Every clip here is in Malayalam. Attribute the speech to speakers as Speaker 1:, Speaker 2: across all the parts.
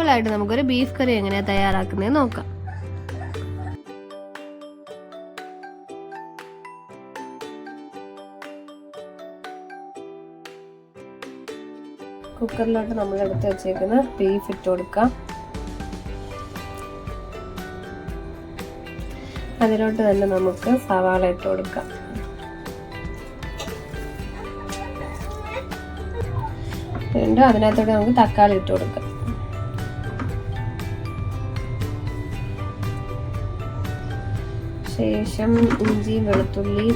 Speaker 1: സിമ്പിളായിട്ട് നമുക്കൊരു ബീഫ് കറി എങ്ങനെയാണ് തയ്യാറാക്കുന്നത് നോക്കാം. കുക്കറിലോട്ട് നമ്മൾ എടുത്ത് വെച്ചേക്കുന്ന ബീഫ് ഇട്ട് കൊടുക്കാം. അതിലോട്ട് തന്നെ നമുക്ക് സവാള ഇട്ട് കൊടുക്കാം. വീണ്ടും അതിനകത്തോടെ നമുക്ക് തക്കാളി ഇട്ട് കൊടുക്കാം. ശേഷം ഇഞ്ചി വെളുത്തുള്ളി,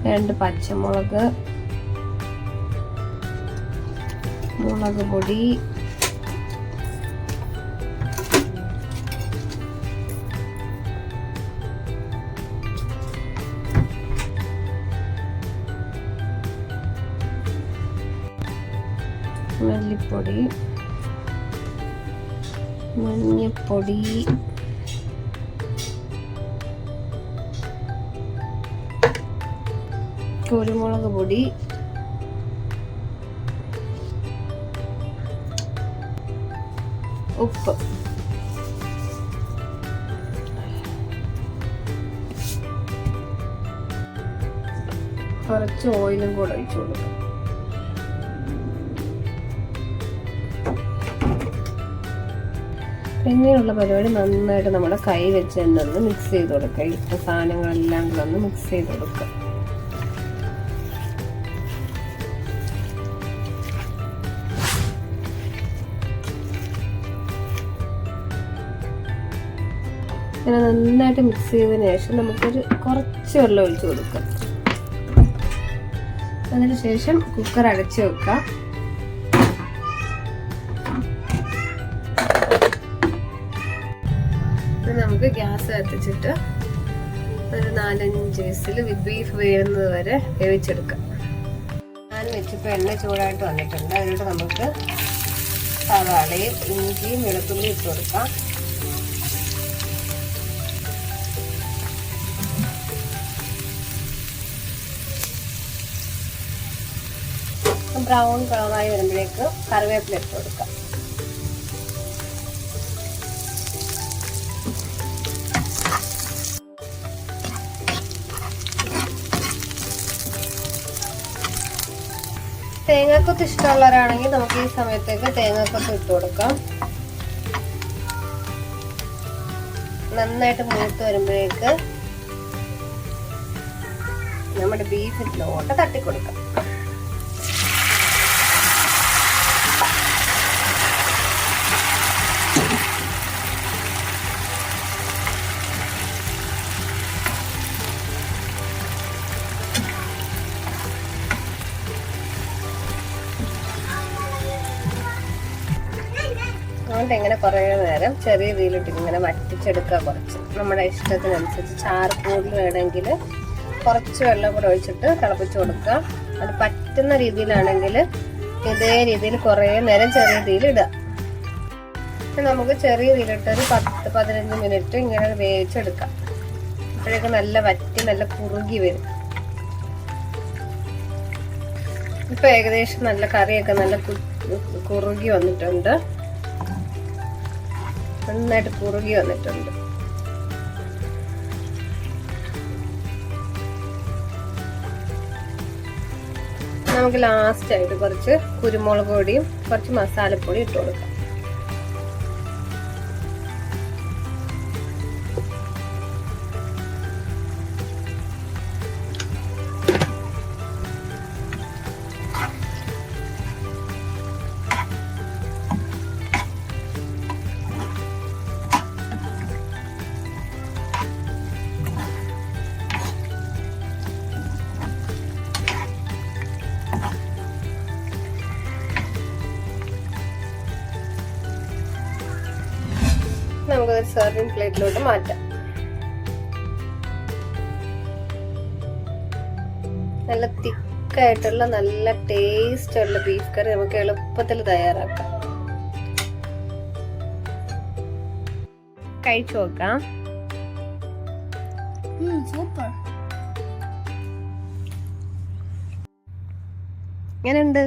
Speaker 1: രണ്ട് പച്ചമുളക്, മുളക് പൊടി, മല്ലിപ്പൊടി, മഞ്ഞപ്പൊടി, കുരുമുളക് പൊടി, ഉപ്പ്, കുറച്ച് ഓയിലും കൂടെ ഒഴിച്ചു കൊടുക്കാം. പിന്നെയുള്ള പരിപാടി നന്നായിട്ട് നമ്മുടെ കൈ വെച്ച് തന്നെ ഒന്ന് മിക്സ് ചെയ്ത് കൊടുക്കുക. ഇട്ട സാധനങ്ങളെല്ലാം കൂടെ ഒന്ന് മിക്സ് ചെയ്ത് കൊടുക്കുക. ഇങ്ങനെ നന്നായിട്ട് മിക്സ് ചെയ്തതിന് ശേഷം നമുക്കൊരു കുറച്ച് വെള്ളം ഒഴിച്ച് കൊടുക്കാം. അതിന് ശേഷം കുക്കർ അടച്ചു വെക്കാം. നമുക്ക് ഗ്യാസ് കത്തിച്ചിട്ട് ഒരു 4-5 വിസിൽ ബീഫ് വേവുന്നത് വരെ വേവിച്ചെടുക്കാം. ഞാൻ വെച്ചപ്പോൾ എണ്ണ ചൂടായിട്ട് വന്നിട്ടുണ്ട്. അതിലോട്ട് നമുക്ക് സവാളയും ഇഞ്ചിയും വെളുത്തുള്ളിയും ഇട്ട് കൊടുക്കാം. ബ്രൗൺ കളറായി വരുമ്പോഴേക്ക് കറിവേപ്പില ഇട്ട് കൊടുക്കാം. തേങ്ങാക്കൊത്ത് ഇഷ്ടമുള്ളവരാണെങ്കിൽ നമുക്ക് ഈ സമയത്തേക്ക് തേങ്ങാക്കൊത്ത് ഇട്ട് കൊടുക്കാം. നന്നായിട്ട് മൂത്ത് വരുമ്പോഴേക്ക് നമ്മുടെ ബീഫിലോട്ട് തട്ടിക്കൊടുക്കാം. അതുകൊണ്ട് ഇങ്ങനെ കുറേ നേരം ചെറിയ തീയിലിട്ട് ഇങ്ങനെ വറ്റിച്ചെടുക്കുക. കുറച്ച് നമ്മുടെ ഇഷ്ടത്തിനനുസരിച്ച് ചാറ് കൂടുതൽ വേണമെങ്കിൽ കുറച്ച് വെള്ളം കൂടെ ഒഴിച്ചിട്ട് തിളപ്പിച്ച് കൊടുക്കുക. അത് പറ്റുന്ന രീതിയിലാണെങ്കിൽ ഇതേ രീതിയിൽ കുറേ നേരം ചെറിയ തീയിലിടുക. നമുക്ക് ചെറിയ തീയിലിട്ടൊരു 10-15 മിനിറ്റ് ഇങ്ങനെ വേവിച്ചെടുക്കാം. അപ്പോഴേക്ക് നല്ല വറ്റി നല്ല കുറുകി വരും. ഇപ്പൊ ഏകദേശം നല്ല കറിയൊക്കെ നല്ല കുറുകി വന്നിട്ടുണ്ട്. നന്നായിട്ട് കുറുകി വന്നിട്ടുണ്ട്. നമുക്ക് ലാസ്റ്റ് ആയിട്ട് കുറച്ച് കുരുമുളക് പൊടിയും കുറച്ച് മസാലപ്പൊടി ഇട്ട് കൊടുക്കാം. നമുക്കത് സെർവിങ് പ്ലേറ്റിലോട്ട് മാറ്റാം. നല്ല തിക്കായിട്ടുള്ള നല്ല ടേസ്റ്റ് ഉള്ള ബീഫ് കറി നമുക്ക് എളുപ്പത്തിൽ തയ്യാറാക്കാം. കഴിച്ചു നോക്കാം.
Speaker 2: സൂപ്പർ.
Speaker 1: എങ്ങനെയുണ്ട്?